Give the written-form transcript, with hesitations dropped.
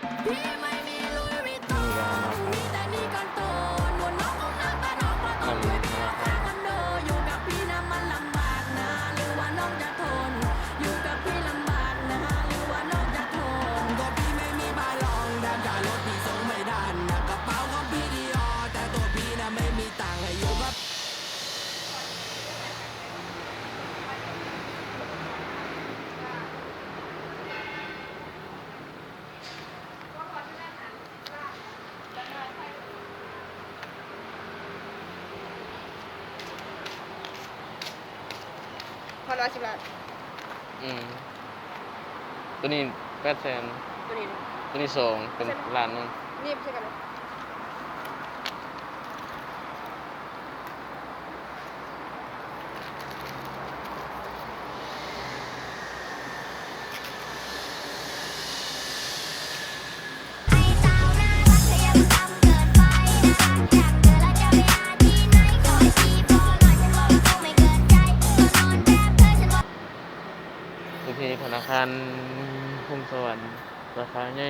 พี่ไม่มีลุยวิตตอ นี่ก็มา ง พัก มีแต่นี่กันโตนวลน้องคงน้ำตาน้องเพราะต้องลุยพี่ราคาคอนโดอยู่กับพี่นะมันลำบากนะหรือว่าน้องจะทนอยู่กับพี่ลำบากนะหรือว่าน้องจะทนก็พี่ไม่มีบ้านรองแถมค่ารถพี่ส่งไม่ได้นะกระเป๋าของพี่ดีออแต่ตัวพี่นะไม่มีตังค์ให้อยู่กับ พอ110 ล้านตัวนี้800,000ตัวนี้ ตัวนี้2เป็นล้านหนึง นี่ไม่ใช่กันเลยโอเคธนาคารกรุงสวรรค์สาขาใหญ่